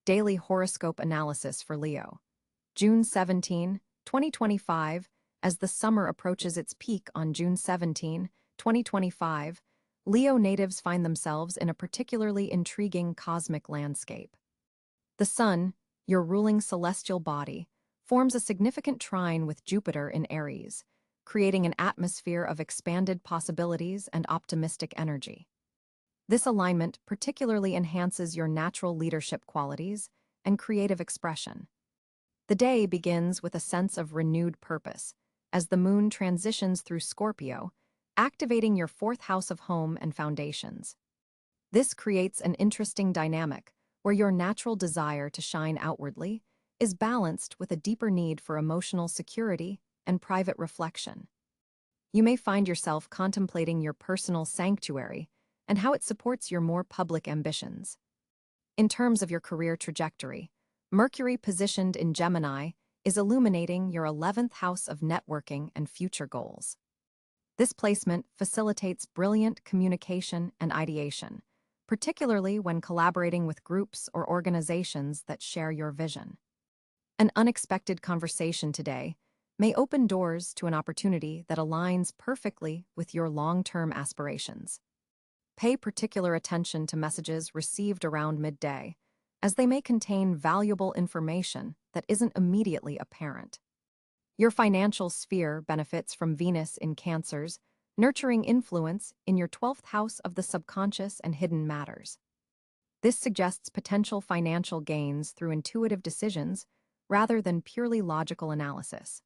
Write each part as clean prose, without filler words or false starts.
Daily Horoscope Analysis for Leo. June 17, 2025. As the summer approaches its peak on June 17, 2025, Leo natives find themselves in a particularly intriguing cosmic landscape. The Sun, your ruling celestial body, forms a significant trine with Jupiter in Aries, creating an atmosphere of expanded possibilities and optimistic energy. This alignment particularly enhances your natural leadership qualities and creative expression. The day begins with a sense of renewed purpose, as the moon transitions through Scorpio, activating your fourth house of home and foundations. This creates an interesting dynamic where your natural desire to shine outwardly is balanced with a deeper need for emotional security and private reflection. You may find yourself contemplating your personal sanctuary and how it supports your more public ambitions. In terms of your career trajectory, Mercury positioned in Gemini is illuminating your 11th house of networking and future goals. This placement facilitates brilliant communication and ideation, particularly when collaborating with groups or organizations that share your vision. An unexpected conversation today may open doors to an opportunity that aligns perfectly with your long-term aspirations. Pay particular attention to messages received around midday, as they may contain valuable information that isn't immediately apparent. Your financial sphere benefits from Venus in Cancer's nurturing influence in your 12th house of the subconscious and hidden matters. This suggests potential financial gains through intuitive decisions rather than purely logical analysis.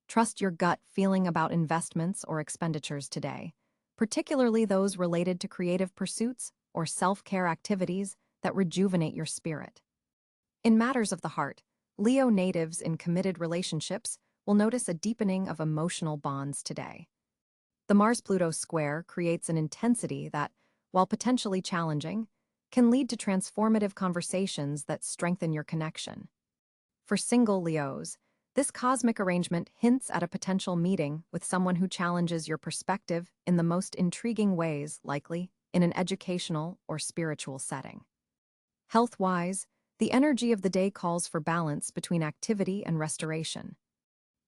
Trust your gut feeling about investments or expenditures today, particularly those related to creative pursuits or self-care activities that rejuvenate your spirit. In matters of the heart, Leo natives in committed relationships will notice a deepening of emotional bonds today. The Mars-Pluto square creates an intensity that, while potentially challenging, can lead to transformative conversations that strengthen your connection. For single Leos, this cosmic arrangement hints at a potential meeting with someone who challenges your perspective in the most intriguing ways, likely in an educational or spiritual setting. Health-wise, the energy of the day calls for balance between activity and restoration.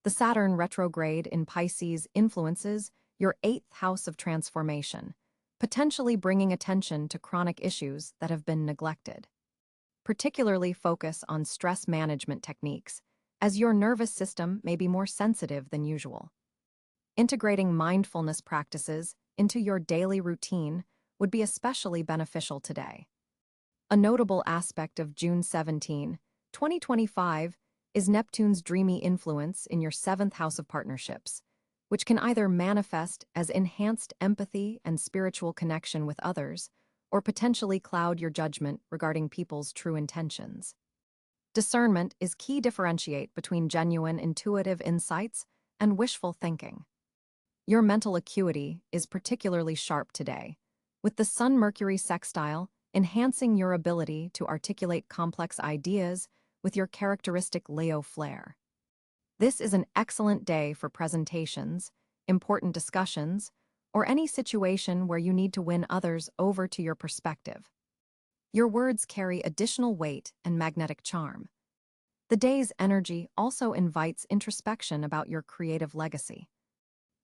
The Saturn retrograde in Pisces influences your 8th house of transformation, potentially bringing attention to chronic issues that have been neglected. Particularly focus on stress management techniques, as your nervous system may be more sensitive than usual. Integrating mindfulness practices into your daily routine would be especially beneficial today. A notable aspect of June 17, 2025, is Neptune's dreamy influence in your 7th house of partnerships, which can either manifest as enhanced empathy and spiritual connection with others, or potentially cloud your judgment regarding people's true intentions. Discernment is key to differentiate between genuine intuitive insights and wishful thinking. Your mental acuity is particularly sharp today, with the Sun-Mercury sextile enhancing your ability to articulate complex ideas with your characteristic Leo flair. This is an excellent day for presentations, important discussions, or any situation where you need to win others over to your perspective. Your words carry additional weight and magnetic charm. The day's energy also invites introspection about your creative legacy.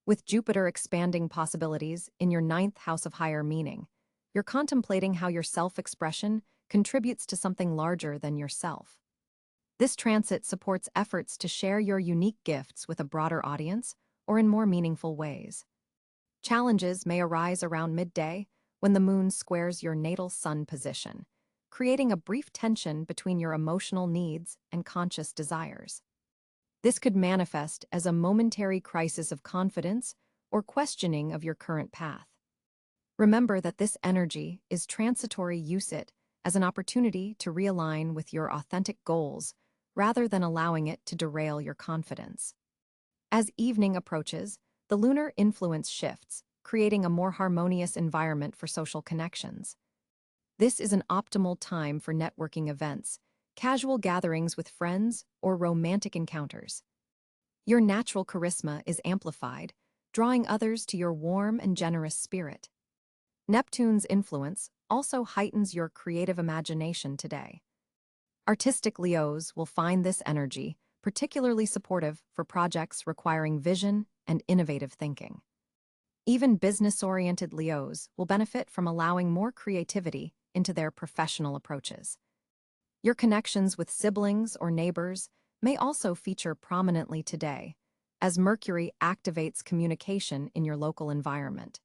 With Jupiter expanding possibilities in your 9th house of higher meaning, you're contemplating how your self-expression contributes to something larger than yourself. This transit supports efforts to share your unique gifts with a broader audience or in more meaningful ways. Challenges may arise around midday when the moon squares your natal sun position, creating a brief tension between your emotional needs and conscious desires. This could manifest as a momentary crisis of confidence or questioning of your current path. Remember that this energy is transitory. Use it as an opportunity to realign with your authentic goals rather than allowing it to derail your confidence. As evening approaches, the lunar influence shifts, creating a more harmonious environment for social connections. This is an optimal time for networking events, casual gatherings with friends, or romantic encounters. Your natural charisma is amplified, drawing others to your warm and generous spirit. Neptune's influence also heightens your creative imagination today. Artistic Leos will find this energy particularly supportive for projects requiring vision and innovative thinking. Even business-oriented Leos will benefit from allowing more creativity into their professional approaches. Your connections with siblings or neighbors may also feature prominently today, as Mercury activates communication in your local environment.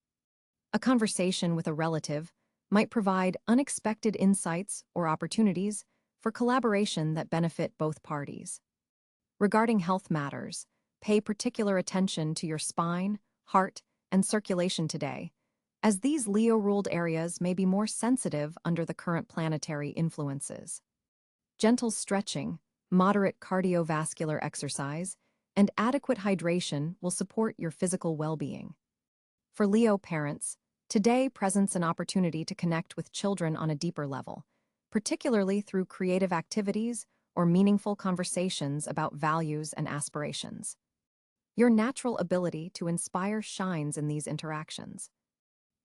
A conversation with a relative might provide unexpected insights or opportunities for collaboration that benefit both parties. Regarding health matters, pay particular attention to your spine, heart, and circulation today, as these Leo-ruled areas may be more sensitive under the current planetary influences. Gentle stretching, moderate cardiovascular exercise, and adequate hydration will support your physical well-being. For Leo parents, today presents an opportunity to connect with children on a deeper level, particularly through creative activities or meaningful conversations about values and aspirations. Your natural ability to inspire shines in these interactions.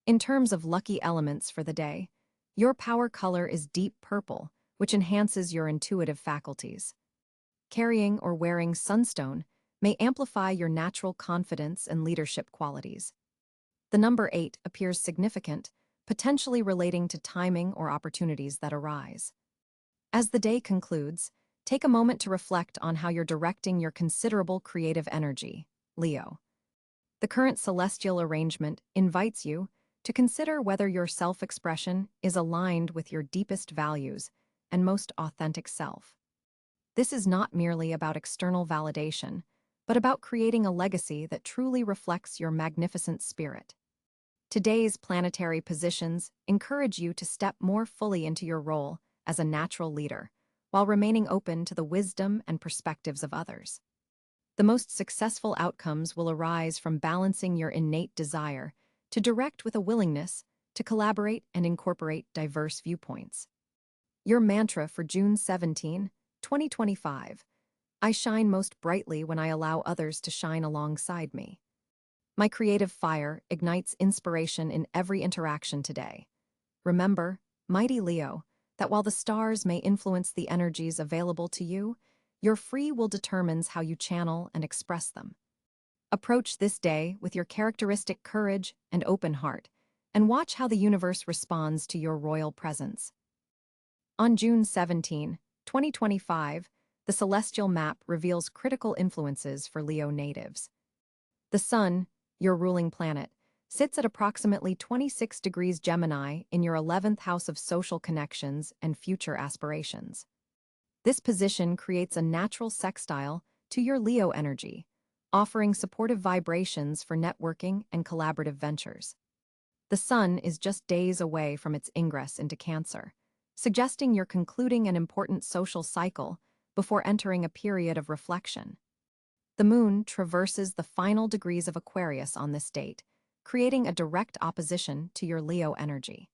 In terms of lucky elements for the day, your power color is deep purple, which enhances your intuitive faculties. Carrying or wearing sunstone may amplify your natural confidence and leadership qualities. The number 8 appears significant, potentially relating to timing or opportunities that arise. As the day concludes, take a moment to reflect on how you're directing your considerable creative energy, Leo. The current celestial arrangement invites you to consider whether your self-expression is aligned with your deepest values and most authentic self. This is not merely about external validation, but about creating a legacy that truly reflects your magnificent spirit. Today's planetary positions encourage you to step more fully into your role as a natural leader, while remaining open to the wisdom and perspectives of others. The most successful outcomes will arise from balancing your innate desire to direct with a willingness to collaborate and incorporate diverse viewpoints. Your mantra for June 17, 2025: I shine most brightly when I allow others to shine alongside me. My creative fire ignites inspiration in every interaction today. Remember, mighty Leo, that while the stars may influence the energies available to you, your free will determines how you channel and express them. Approach this day with your characteristic courage and open heart, and watch how the universe responds to your royal presence. On June 17, 2025, the celestial map reveals critical influences for Leo natives. The Sun, your ruling planet, sits at approximately 26 degrees Gemini in your 11th house of social connections and future aspirations. This position creates a natural sextile to your Leo energy, offering supportive vibrations for networking and collaborative ventures. The Sun is just days away from its ingress into Cáncer, suggesting you're concluding an important social cycle before entering a period of reflection. The Moon traverses the final degrees of Aquarius on this date, creating a direct opposition to your Leo energy.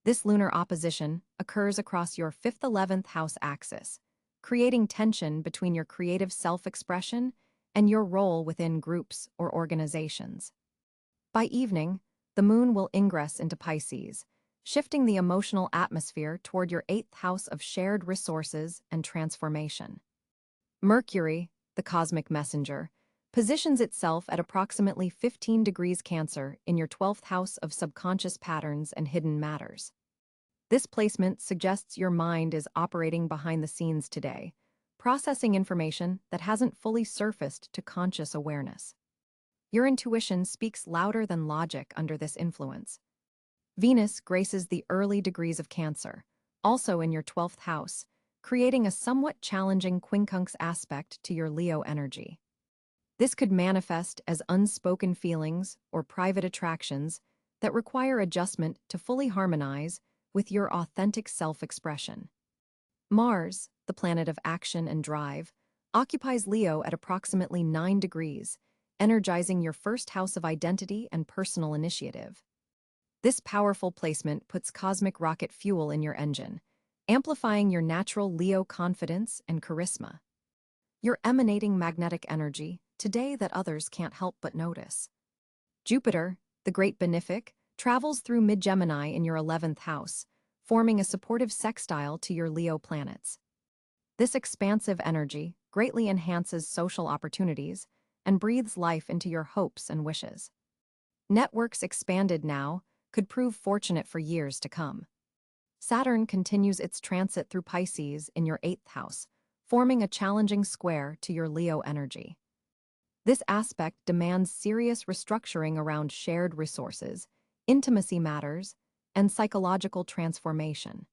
This lunar opposition occurs across your 5th-11th house axis, creating tension between your creative self-expression and your role within groups or organizations. By evening, the Moon will ingress into Pisces, shifting the emotional atmosphere toward your 8th house of shared resources and transformation. Mercury, the cosmic messenger, positions itself at approximately 15 degrees Cáncer in your 12th house of subconscious patterns and hidden matters. This placement suggests your mind is operating behind the scenes today, processing information that hasn't fully surfaced to conscious awareness. Your intuition speaks louder than logic under this influence. Venus graces the early degrees of Cáncer, also in your 12th house, creating a somewhat challenging quincunx aspect to your Leo energy. This could manifest as unspoken feelings or private attractions that require adjustment to fully harmonize with your authentic self-expression. Mars, the planet of action and drive, occupies Leo at approximately 9 degrees, energizing your 1st house of identity and personal initiative. This powerful placement puts cosmic rocket fuel in your engine, amplifying your natural Leo confidence and charisma. You're emanating magnetic energy today that others can't help but notice. Jupiter, the great benefic, travels through mid-Gemini in your 11th house, forming a supportive sextile to your Leo planets. This expansive energy greatly enhances social opportunities and breathes life into your hopes and wishes. Networks expanded now could prove fortunate for years to come. Saturn continues its transit through Pisces in your 8th house, forming a challenging square to your Leo energy. This aspect demands serious restructuring around shared resources, intimacy matters, and psychological transformation.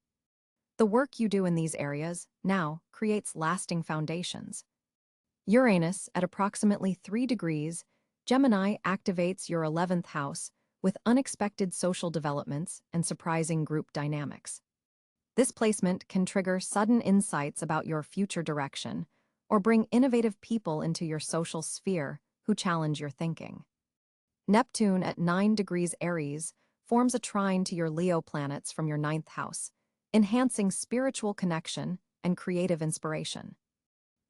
The work you do in these areas now creates lasting foundations. Uranus, at approximately 3 degrees, Gemini activates your 11th house with unexpected social developments and surprising group dynamics. This placement can trigger sudden insights about your future direction or bring innovative people into your social sphere who challenge your thinking. Neptune at 9 degrees Aries forms a trine to your Leo planets from your 9th house, enhancing spiritual connection and creative inspiration.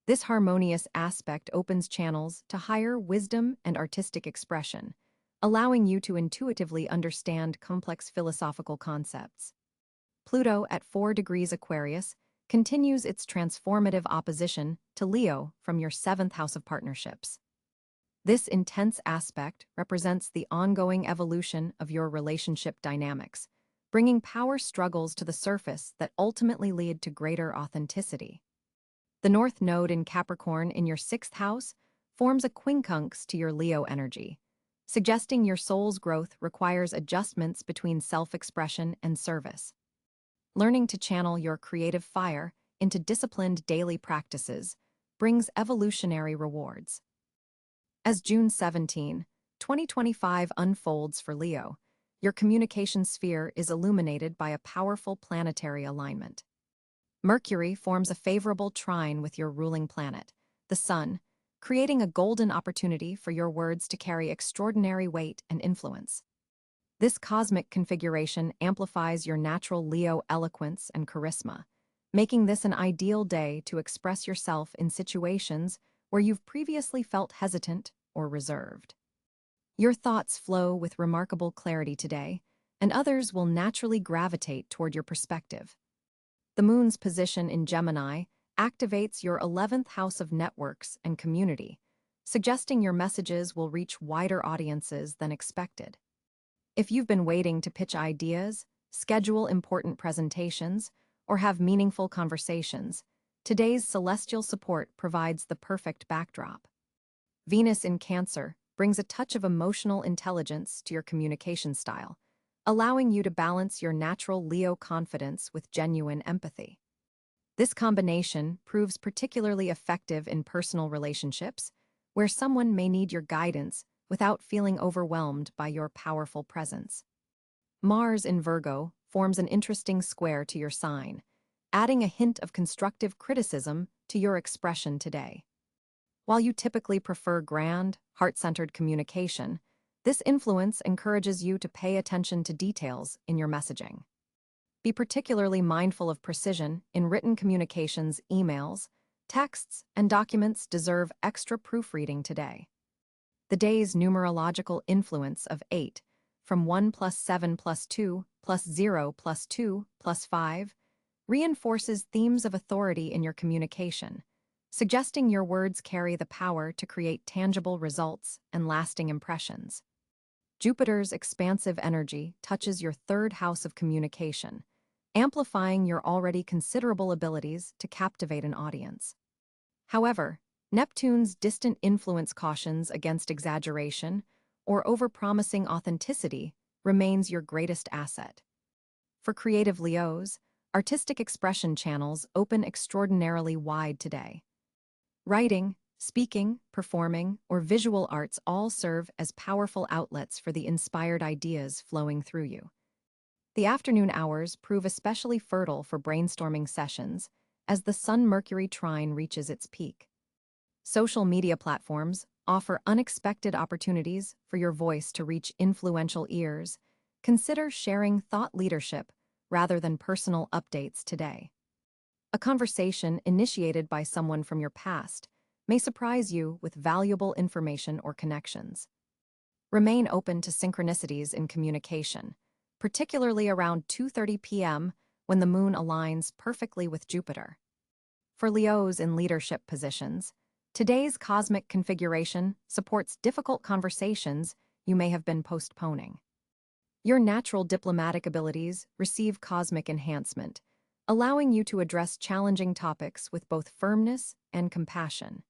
This harmonious aspect opens channels to higher wisdom and artistic expression, allowing you to intuitively understand complex philosophical concepts. Pluto at 4 degrees Aquarius continues its transformative opposition to Leo from your 7th house of partnerships. This intense aspect represents the ongoing evolution of your relationship dynamics, bringing power struggles to the surface that ultimately lead to greater authenticity. The North Node in Capricorn in your 6th house forms a quincunx to your Leo energy, suggesting your soul's growth requires adjustments between self-expression and service. Learning to channel your creative fire into disciplined daily practices brings evolutionary rewards. As June 17, 2025 unfolds for Leo, your communication sphere is illuminated by a powerful planetary alignment. Mercury forms a favorable trine with your ruling planet, the Sun, creating a golden opportunity for your words to carry extraordinary weight and influence. This cosmic configuration amplifies your natural Leo eloquence and charisma, making this an ideal day to express yourself in situations where you've previously felt hesitant or reserved. Your thoughts flow with remarkable clarity today, and others will naturally gravitate toward your perspective. The moon's position in Gemini activates your 11th house of networks and community, suggesting your messages will reach wider audiences than expected. If you've been waiting to pitch ideas, schedule important presentations, or have meaningful conversations, today's celestial support provides the perfect backdrop. Venus in Cáncer brings a touch of emotional intelligence to your communication style, allowing you to balance your natural Leo confidence with genuine empathy. This combination proves particularly effective in personal relationships, where someone may need your guidance without feeling overwhelmed by your powerful presence. Mars in Virgo forms an interesting square to your sign, adding a hint of constructive criticism to your expression today. While you typically prefer grand, heart-centered communication, this influence encourages you to pay attention to details in your messaging. Be particularly mindful of precision in written communications. Emails, texts, and documents deserve extra proofreading today. The day's numerological influence of 8, from 1 plus 7 plus 2 plus 0 plus 2 plus 5, reinforces themes of authority in your communication, suggesting your words carry the power to create tangible results and lasting impressions. Jupiter's expansive energy touches your 3rd house of communication, amplifying your already considerable abilities to captivate an audience. However, Neptune's distant influence cautions against exaggeration or overpromising authenticity remains your greatest asset. For creative Leos, artistic expression channels open extraordinarily wide today. Writing, speaking, performing, or visual arts all serve as powerful outlets for the inspired ideas flowing through you. The afternoon hours prove especially fertile for brainstorming sessions as the Sun-Mercury trine reaches its peak. Social media platforms offer unexpected opportunities for your voice to reach influential ears. Consider sharing thought leadership rather than personal updates today. A conversation initiated by someone from your past may surprise you with valuable information or connections. Remain open to synchronicities in communication, particularly around 2:30 p.m. when the moon aligns perfectly with Jupiter. For Leos in leadership positions, today's cosmic configuration supports difficult conversations you may have been postponing. Your natural diplomatic abilities receive cosmic enhancement, allowing you to address challenging topics with both firmness and compassion.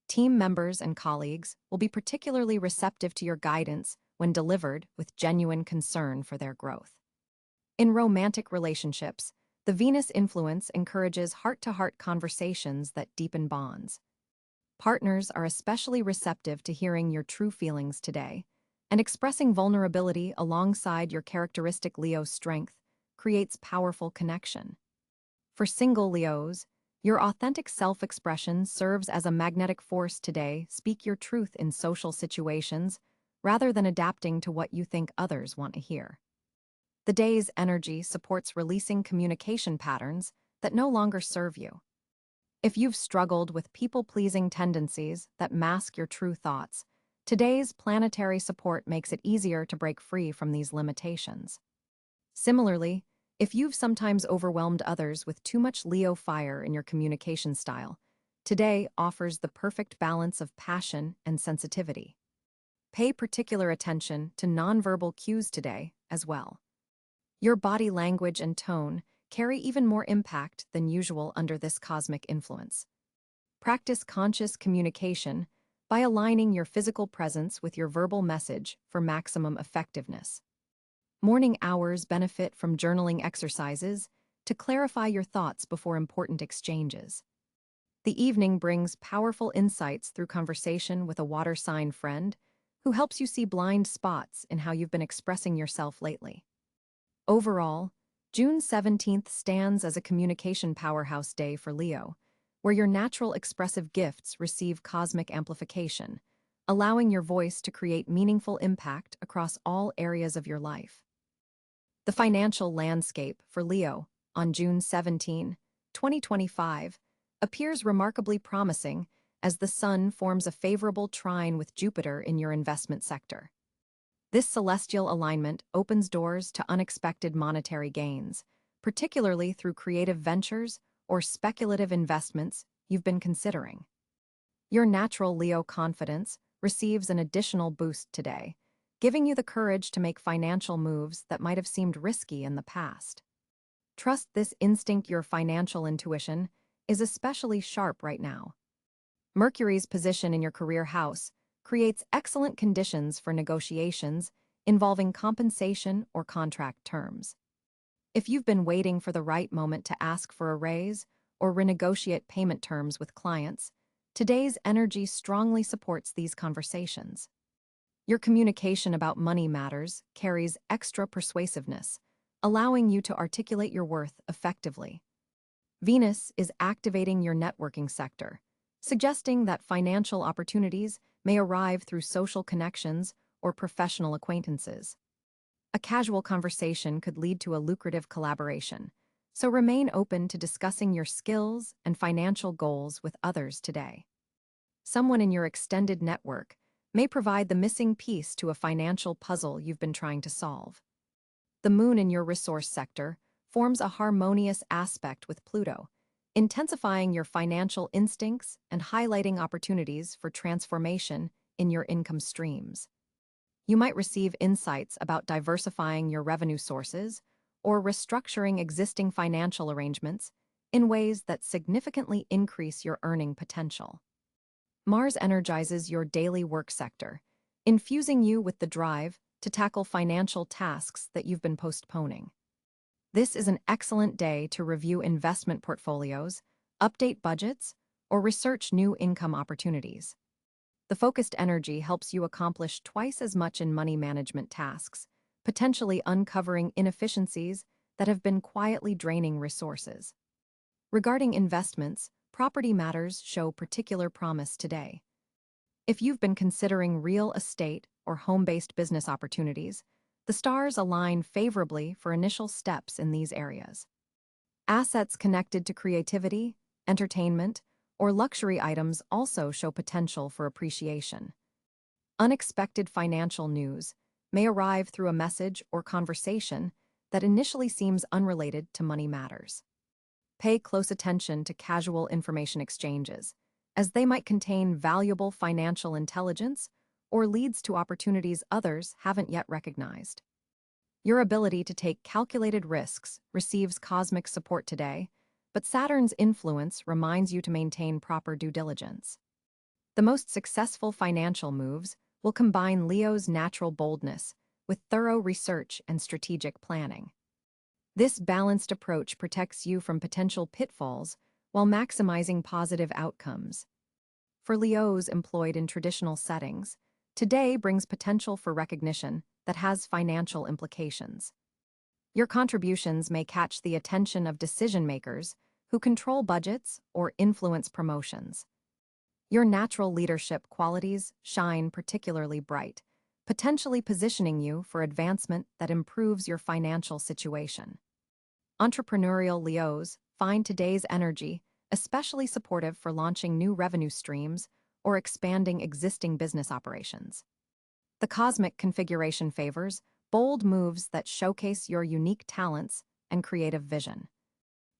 Team members and colleagues will be particularly receptive to your guidance when delivered with genuine concern for their growth. In romantic relationships, the Venus influence encourages heart-to-heart conversations that deepen bonds. Partners are especially receptive to hearing your true feelings today, and expressing vulnerability alongside your characteristic Leo strength creates powerful connection. For single Leos, your authentic self-expression serves as a magnetic force today. Speak your truth in social situations rather than adapting to what you think others want to hear. The day's energy supports releasing communication patterns that no longer serve you. If you've struggled with people-pleasing tendencies that mask your true thoughts, today's planetary support makes it easier to break free from these limitations. Similarly, if you've sometimes overwhelmed others with too much Leo fire in your communication style, today offers the perfect balance of passion and sensitivity. Pay particular attention to nonverbal cues today as well. Your body language and tone carry even more impact than usual under this cosmic influence. Practice conscious communication by aligning your physical presence with your verbal message for maximum effectiveness. Morning hours benefit from journaling exercises to clarify your thoughts before important exchanges. The evening brings powerful insights through conversation with a water sign friend who helps you see blind spots in how you've been expressing yourself lately. Overall, June 17th stands as a communication powerhouse day for Leo, where your natural expressive gifts receive cosmic amplification, allowing your voice to create meaningful impact across all areas of your life. The financial landscape for Leo on June 17, 2025, appears remarkably promising as the Sun forms a favorable trine with Jupiter in your investment sector. This celestial alignment opens doors to unexpected monetary gains, particularly through creative ventures or speculative investments you've been considering. Your natural Leo confidence receives an additional boost today, giving you the courage to make financial moves that might have seemed risky in the past. Trust this instinct. Your financial intuition is especially sharp right now. Mercury's position in your career house creates excellent conditions for negotiations involving compensation or contract terms. If you've been waiting for the right moment to ask for a raise or renegotiate payment terms with clients, today's energy strongly supports these conversations. Your communication about money matters carries extra persuasiveness, allowing you to articulate your worth effectively. Venus is activating your networking sector, suggesting that financial opportunities may arrive through social connections or professional acquaintances. A casual conversation could lead to a lucrative collaboration, so remain open to discussing your skills and financial goals with others today. Someone in your extended network may provide the missing piece to a financial puzzle you've been trying to solve. The moon in your resource sector forms a harmonious aspect with Pluto, intensifying your financial instincts and highlighting opportunities for transformation in your income streams. You might receive insights about diversifying your revenue sources or restructuring existing financial arrangements in ways that significantly increase your earning potential. Mars energizes your daily work sector, infusing you with the drive to tackle financial tasks that you've been postponing. This is an excellent day to review investment portfolios, update budgets, or research new income opportunities. The focused energy helps you accomplish twice as much in money management tasks, potentially uncovering inefficiencies that have been quietly draining resources. Regarding investments, property matters show particular promise today. If you've been considering real estate or home-based business opportunities, the stars align favorably for initial steps in these areas. Assets connected to creativity, entertainment, or luxury items also show potential for appreciation. Unexpected financial news may arrive through a message or conversation that initially seems unrelated to money matters. Pay close attention to casual information exchanges, as they might contain valuable financial intelligence or leads to opportunities others haven't yet recognized. Your ability to take calculated risks receives cosmic support today, but Saturn's influence reminds you to maintain proper due diligence. The most successful financial moves will combine Leo's natural boldness with thorough research and strategic planning. This balanced approach protects you from potential pitfalls while maximizing positive outcomes. For Leos employed in traditional settings, today brings potential for recognition that has financial implications. Your contributions may catch the attention of decision-makers who control budgets or influence promotions. Your natural leadership qualities shine particularly bright, potentially positioning you for advancement that improves your financial situation. Entrepreneurial Leos find today's energy especially supportive for launching new revenue streams or expanding existing business operations. The cosmic configuration favors bold moves that showcase your unique talents and creative vision.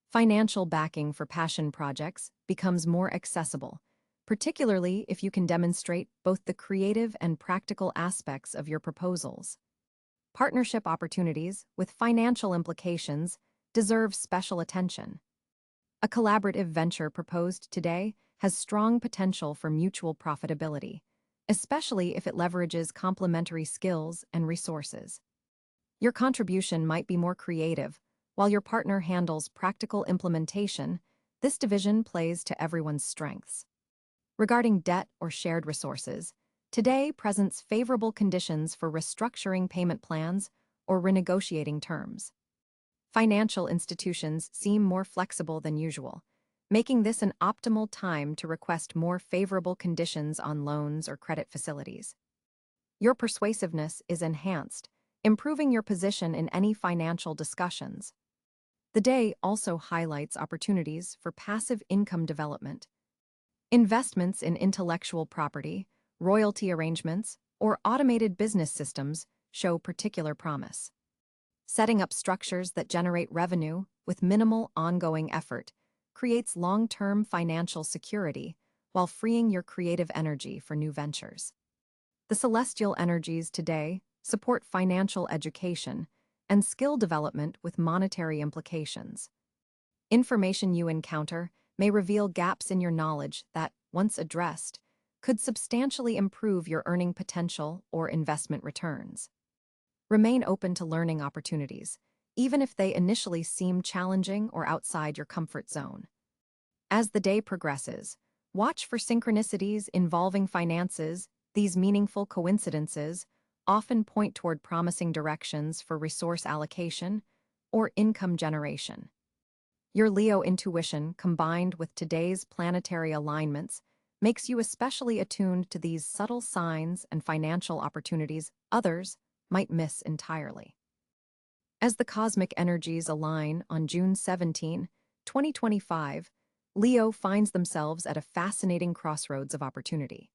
Financial backing for passion projects becomes more accessible, particularly if you can demonstrate both the creative and practical aspects of your proposals. Partnership opportunities with financial implications deserve special attention. A collaborative venture proposed today has strong potential for mutual profitability, especially if it leverages complementary skills and resources. Your contribution might be more creative, while your partner handles practical implementation. This division plays to everyone's strengths. Regarding debt or shared resources, today presents favorable conditions for restructuring payment plans or renegotiating terms. Financial institutions seem more flexible than usual, making this an optimal time to request more favorable conditions on loans or credit facilities. Your persuasiveness is enhanced, improving your position in any financial discussions. The day also highlights opportunities for passive income development. Investments in intellectual property, royalty arrangements, or automated business systems show particular promise. Setting up structures that generate revenue with minimal ongoing effort creates long-term financial security while freeing your creative energy for new ventures. The celestial energies today support financial education and skill development with monetary implications. Information you encounter may reveal gaps in your knowledge that, once addressed, could substantially improve your earning potential or investment returns. Remain open to learning opportunities, even if they initially seem challenging or outside your comfort zone. As the day progresses, watch for synchronicities involving finances. These meaningful coincidences often point toward promising directions for resource allocation or income generation. Your Leo intuition, combined with today's planetary alignments, makes you especially attuned to these subtle signs and financial opportunities others might miss entirely. As the cosmic energies align on June 17, 2025, Leo finds themselves at a fascinating crossroads of opportunity.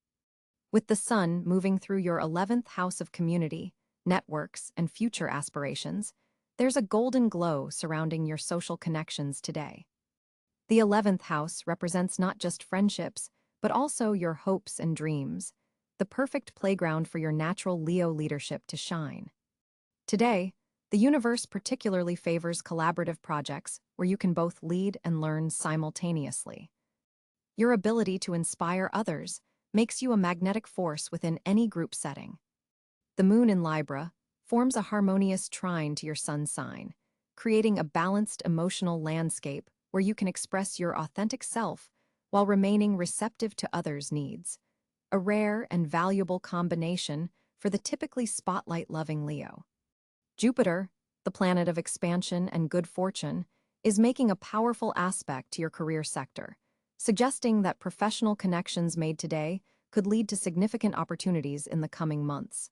With the sun moving through your 11th house of community, networks, and future aspirations, there's a golden glow surrounding your social connections today. The 11th house represents not just friendships, but also your hopes and dreams, the perfect playground for your natural Leo leadership to shine. Today, the universe particularly favors collaborative projects where you can both lead and learn simultaneously. Your ability to inspire others makes you a magnetic force within any group setting. The moon in Libra forms a harmonious trine to your sun sign, creating a balanced emotional landscape where you can express your authentic self while remaining receptive to others' needs, a rare and valuable combination for the typically spotlight-loving Leo. Jupiter, the planet of expansion and good fortune, is making a powerful aspect to your career sector, suggesting that professional connections made today could lead to significant opportunities in the coming months.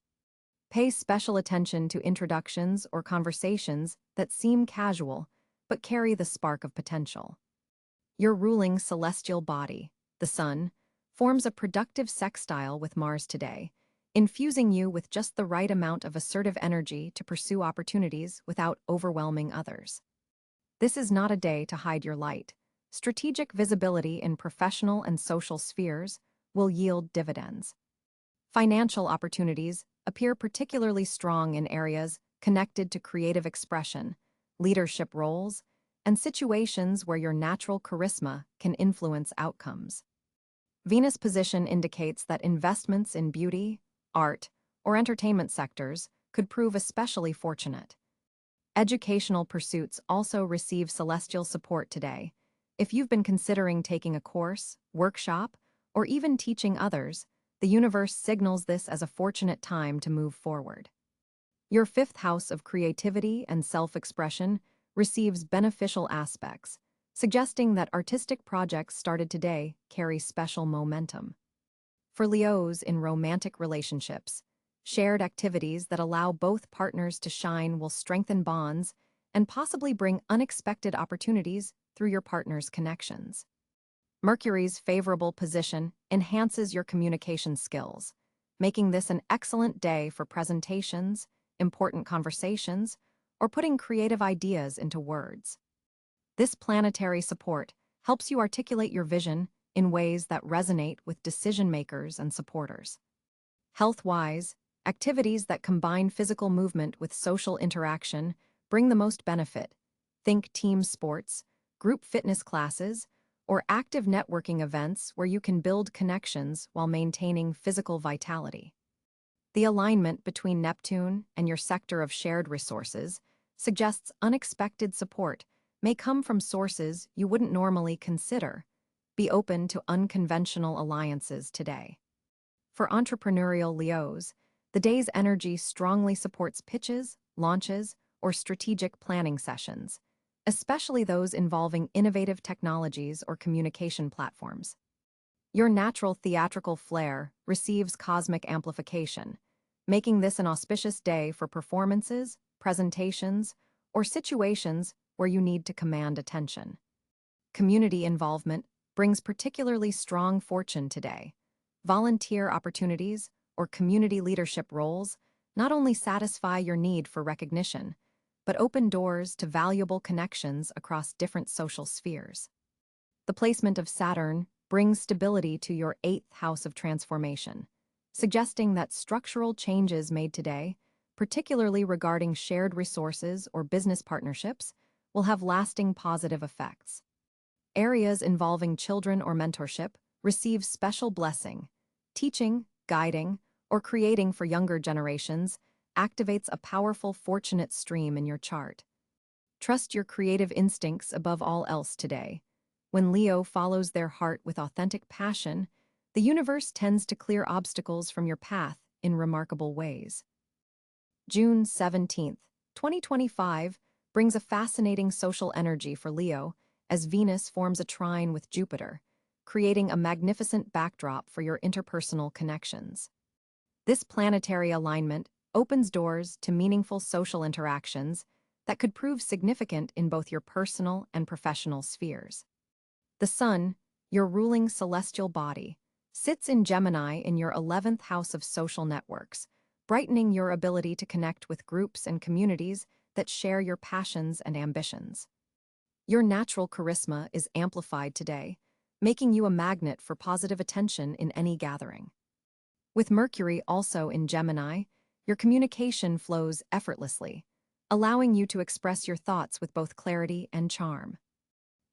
Pay special attention to introductions or conversations that seem casual but carry the spark of potential. Your ruling celestial body, the Sun, forms a productive sextile with Mars today, infusing you with just the right amount of assertive energy to pursue opportunities without overwhelming others. This is not a day to hide your light. Strategic visibility in professional and social spheres will yield dividends. Financial opportunities appear particularly strong in areas connected to creative expression, leadership roles, and situations where your natural charisma can influence outcomes. Venus position indicates that investments in beauty, art, or entertainment sectors could prove especially fortunate. Educational pursuits also receive celestial support today. If you've been considering taking a course, workshop, or even teaching others, the universe signals this as a fortunate time to move forward. Your fifth house of creativity and self-expression receives beneficial aspects, suggesting that artistic projects started today carry special momentum. For Leos in romantic relationships, shared activities that allow both partners to shine will strengthen bonds and possibly bring unexpected opportunities through your partner's connections. Mercury's favorable position enhances your communication skills, making this an excellent day for presentations, important conversations, or putting creative ideas into words. This planetary support helps you articulate your vision in ways that resonate with decision-makers and supporters. Health-wise, activities that combine physical movement with social interaction bring the most benefit. Think team sports, group fitness classes, or active networking events where you can build connections while maintaining physical vitality. The alignment between Neptune and your sector of shared resources suggests unexpected support may come from sources you wouldn't normally consider. Be open to unconventional alliances today. For entrepreneurial Leos, the day's energy strongly supports pitches, launches, or strategic planning sessions, especially those involving innovative technologies or communication platforms. Your natural theatrical flair receives cosmic amplification, making this an auspicious day for performances, presentations, or situations where you need to command attention. Community involvement brings particularly strong fortune today. Volunteer opportunities or community leadership roles not only satisfy your need for recognition, but open doors to valuable connections across different social spheres. The placement of Saturn brings stability to your eighth house of transformation, suggesting that structural changes made today, particularly regarding shared resources or business partnerships, will have lasting positive effects. Areas involving children or mentorship receive special blessing. Teaching, guiding, or creating for younger generations activates a powerful fortunate stream in your chart. Trust your creative instincts above all else today. When Leo follows their heart with authentic passion, the universe tends to clear obstacles from your path in remarkable ways. June 17th, 2025 brings a fascinating social energy for Leo as Venus forms a trine with Jupiter, creating a magnificent backdrop for your interpersonal connections. This planetary alignment opens doors to meaningful social interactions that could prove significant in both your personal and professional spheres. The Sun, your ruling celestial body, sits in Gemini in your 11th house of social networks, brightening your ability to connect with groups and communities that share your passions and ambitions. Your natural charisma is amplified today, making you a magnet for positive attention in any gathering. With Mercury also in Gemini, your communication flows effortlessly, allowing you to express your thoughts with both clarity and charm.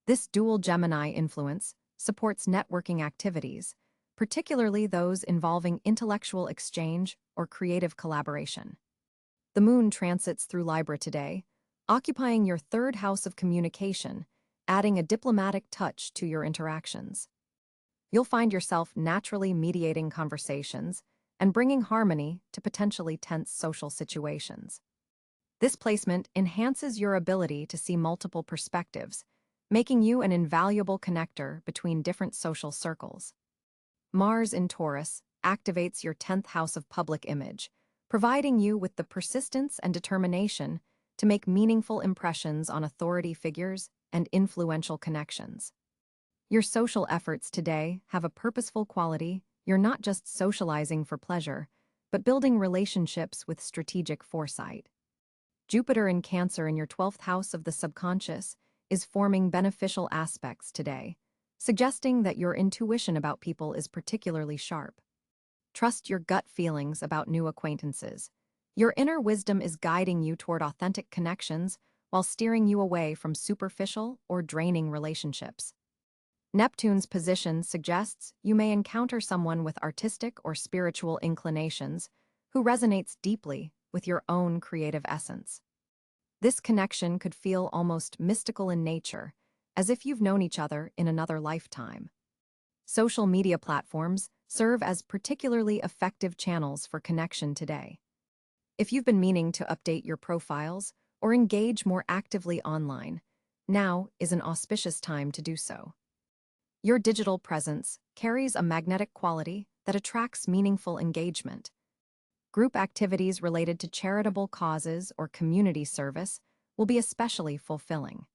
This dual Gemini influence supports networking activities, particularly those involving intellectual exchange or creative collaboration. The Moon transits through Libra today, occupying your third house of communication, adding a diplomatic touch to your interactions. You'll find yourself naturally mediating conversations and bringing harmony to potentially tense social situations. This placement enhances your ability to see multiple perspectives, making you an invaluable connector between different social circles. Mars in Taurus activates your 10th house of public image, providing you with the persistence and determination to make meaningful impressions on authority figures and influential connections. Your social efforts today have a purposeful quality. You're not just socializing for pleasure, but building relationships with strategic foresight. Jupiter in Cáncer in your 12th house of the subconscious is forming beneficial aspects today, suggesting that your intuition about people is particularly sharp. Trust your gut feelings about new acquaintances. Your inner wisdom is guiding you toward authentic connections while steering you away from superficial or draining relationships. Neptune's position suggests you may encounter someone with artistic or spiritual inclinations who resonates deeply with your own creative essence. This connection could feel almost mystical in nature, as if you've known each other in another lifetime. Social media platforms serve as particularly effective channels for connection today. If you've been meaning to update your profiles or engage more actively online, now is an auspicious time to do so. Your digital presence carries a magnetic quality that attracts meaningful engagement. Group activities related to charitable causes or community service will be especially fulfilling.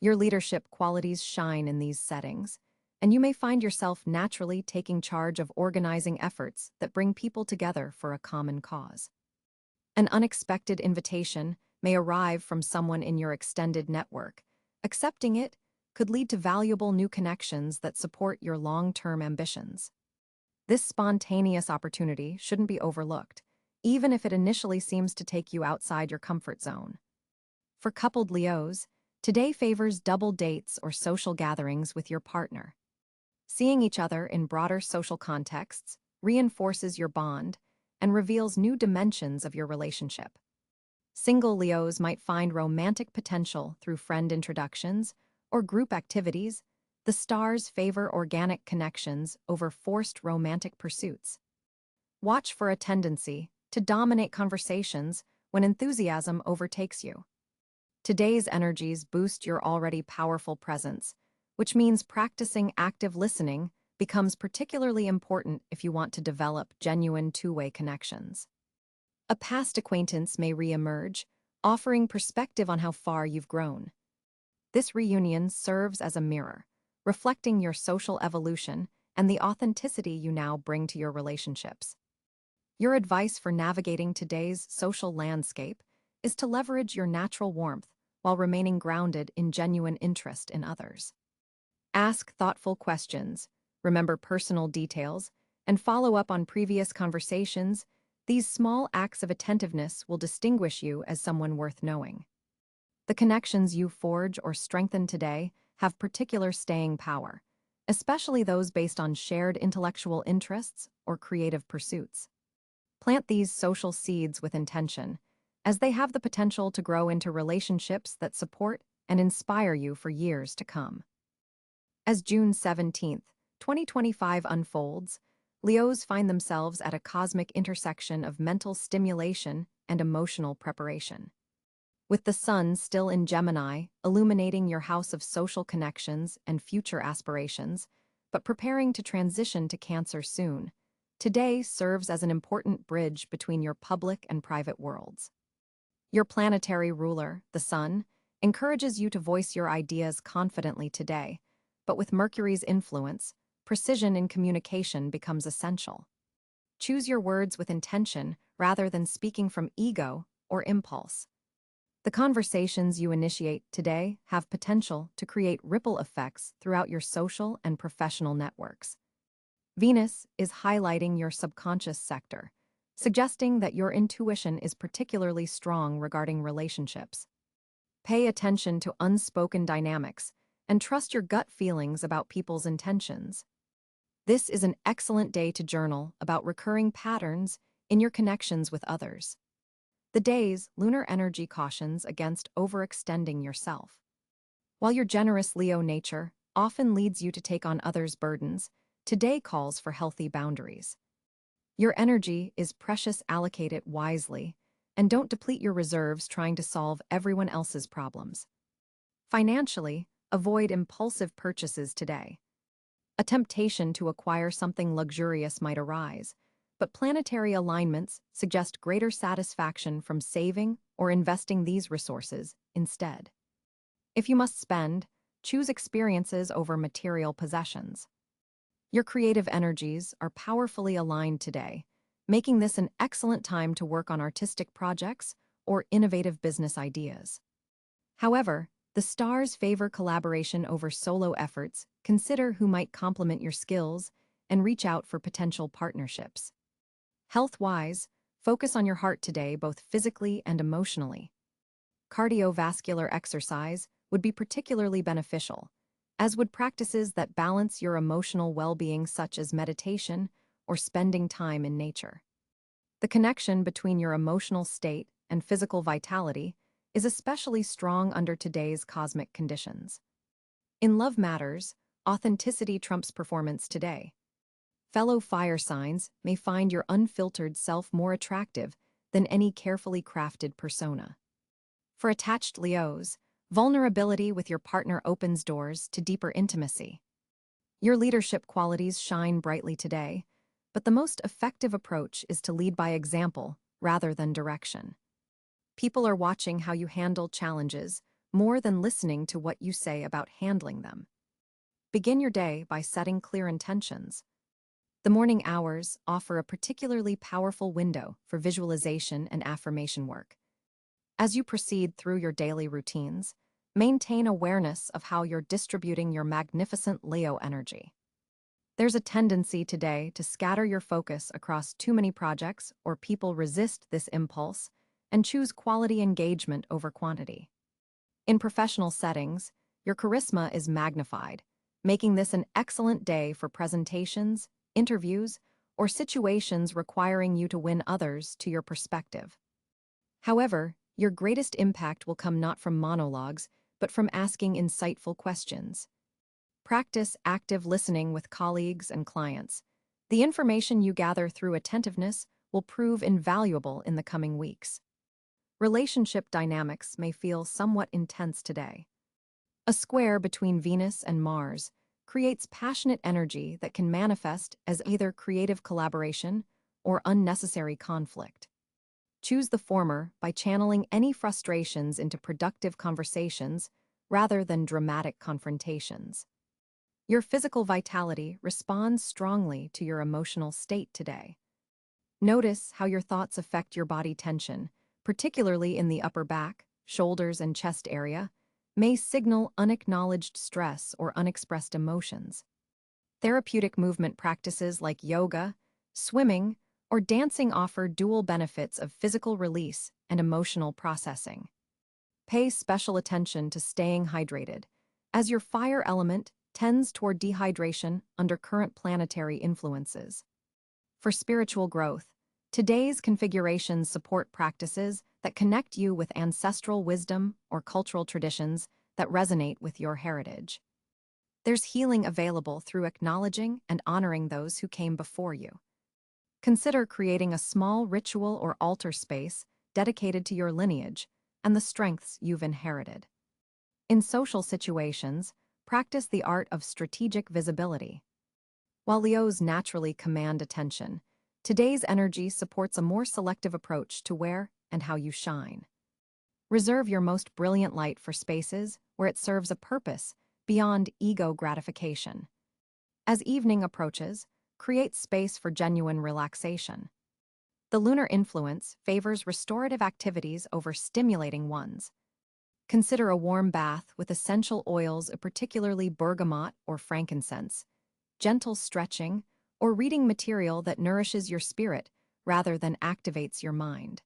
Your leadership qualities shine in these settings, and you may find yourself naturally taking charge of organizing efforts that bring people together for a common cause. An unexpected invitation may arrive from someone in your extended network. Accepting it could lead to valuable new connections that support your long-term ambitions. This spontaneous opportunity shouldn't be overlooked, even if it initially seems to take you outside your comfort zone. For coupled Leos, today favors double dates or social gatherings with your partner. Seeing each other in broader social contexts reinforces your bond and reveals new dimensions of your relationship. Single Leos might find romantic potential through friend introductions or group activities. The stars favor organic connections over forced romantic pursuits. Watch for a tendency to dominate conversations when enthusiasm overtakes you. Today's energies boost your already powerful presence, which means practicing active listening becomes particularly important if you want to develop genuine two-way connections. A past acquaintance may re-emerge, offering perspective on how far you've grown. This reunion serves as a mirror, reflecting your social evolution and the authenticity you now bring to your relationships. Your advice for navigating today's social landscape is to leverage your natural warmth while remaining grounded in genuine interest in others. Ask thoughtful questions, remember personal details, and follow up on previous conversations. These small acts of attentiveness will distinguish you as someone worth knowing. The connections you forge or strengthen today have particular staying power, especially those based on shared intellectual interests or creative pursuits. Plant these social seeds with intention, as they have the potential to grow into relationships that support and inspire you for years to come. As June 17, 2025 unfolds, Leos find themselves at a cosmic intersection of mental stimulation and emotional preparation. With the sun still in Gemini, illuminating your house of social connections and future aspirations, but preparing to transition to Cáncer soon, today serves as an important bridge between your public and private worlds. Your planetary ruler, the sun, encourages you to voice your ideas confidently today, but with Mercury's influence, precision in communication becomes essential. Choose your words with intention rather than speaking from ego or impulse. The conversations you initiate today have potential to create ripple effects throughout your social and professional networks. Venus is highlighting your subconscious sector, suggesting that your intuition is particularly strong regarding relationships. Pay attention to unspoken dynamics and trust your gut feelings about people's intentions. This is an excellent day to journal about recurring patterns in your connections with others. The day's lunar energy cautions against overextending yourself. While your generous Leo nature often leads you to take on others' burdens, today calls for healthy boundaries. Your energy is precious, allocate it wisely, and don't deplete your reserves trying to solve everyone else's problems. Financially, avoid impulsive purchases today. A temptation to acquire something luxurious might arise, but planetary alignments suggest greater satisfaction from saving or investing these resources instead. If you must spend, choose experiences over material possessions. Your creative energies are powerfully aligned today, making this an excellent time to work on artistic projects or innovative business ideas. However, The stars favor collaboration over solo efforts. Consider who might complement your skills and reach out for potential partnerships. Health-wise, focus on your heart today, both physically and emotionally. Cardiovascular exercise would be particularly beneficial, as would practices that balance your emotional well-being, such as meditation or spending time in nature. The connection between your emotional state and physical vitality is especially strong under today's cosmic conditions. In love matters, authenticity trumps performance today. Fellow fire signs may find your unfiltered self more attractive than any carefully crafted persona. For attached Leos, vulnerability with your partner opens doors to deeper intimacy. Your leadership qualities shine brightly today, but the most effective approach is to lead by example rather than direction. People are watching how you handle challenges more than listening to what you say about handling them. Begin your day by setting clear intentions. The morning hours offer a particularly powerful window for visualization and affirmation work. As you proceed through your daily routines, maintain awareness of how you're distributing your magnificent Leo energy. There's a tendency today to scatter your focus across too many projects, or people resist this impulse and choose quality engagement over quantity. In professional settings, your charisma is magnified, making this an excellent day for presentations, interviews, or situations requiring you to win others to your perspective. However, your greatest impact will come not from monologues, but from asking insightful questions. Practice active listening with colleagues and clients. The information you gather through attentiveness will prove invaluable in the coming weeks. Relationship dynamics may feel somewhat intense today. A square between Venus and Mars creates passionate energy that can manifest as either creative collaboration or unnecessary conflict. Choose the former by channeling any frustrations into productive conversations rather than dramatic confrontations. Your physical vitality responds strongly to your emotional state today. Notice how your thoughts affect your body tension, particularly in the upper back, shoulders, and chest area, may signal unacknowledged stress or unexpressed emotions. Therapeutic movement practices like yoga, swimming, or dancing offer dual benefits of physical release and emotional processing. Pay special attention to staying hydrated, as your fire element tends toward dehydration under current planetary influences. For spiritual growth, today's configurations support practices that connect you with ancestral wisdom or cultural traditions that resonate with your heritage. There's healing available through acknowledging and honoring those who came before you. Consider creating a small ritual or altar space dedicated to your lineage and the strengths you've inherited. In social situations, practice the art of strategic visibility. While Leos naturally command attention, today's energy supports a more selective approach to where and how you shine. Reserve your most brilliant light for spaces where it serves a purpose beyond ego gratification. As evening approaches, create space for genuine relaxation. The lunar influence favors restorative activities over stimulating ones. Consider a warm bath with essential oils, particularly bergamot or frankincense, gentle stretching, or reading material that nourishes your spirit rather than activates your mind.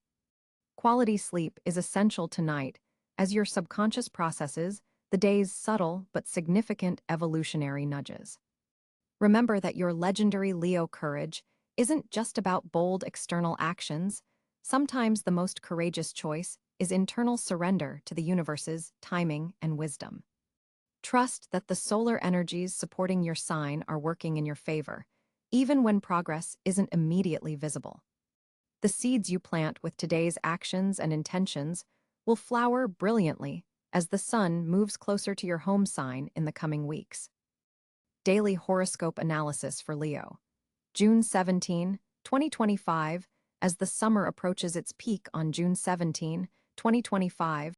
Quality sleep is essential tonight as your subconscious processes the day's subtle but significant evolutionary nudges. Remember that your legendary Leo courage isn't just about bold external actions. Sometimes the most courageous choice is internal surrender to the universe's timing and wisdom. Trust that the solar energies supporting your sign are working in your favor, even when progress isn't immediately visible. The seeds you plant with today's actions and intentions will flower brilliantly as the sun moves closer to your home sign in the coming weeks. Daily Horoscope Analysis for Leo. June 17, 2025, as the summer approaches its peak on June 17, 2025,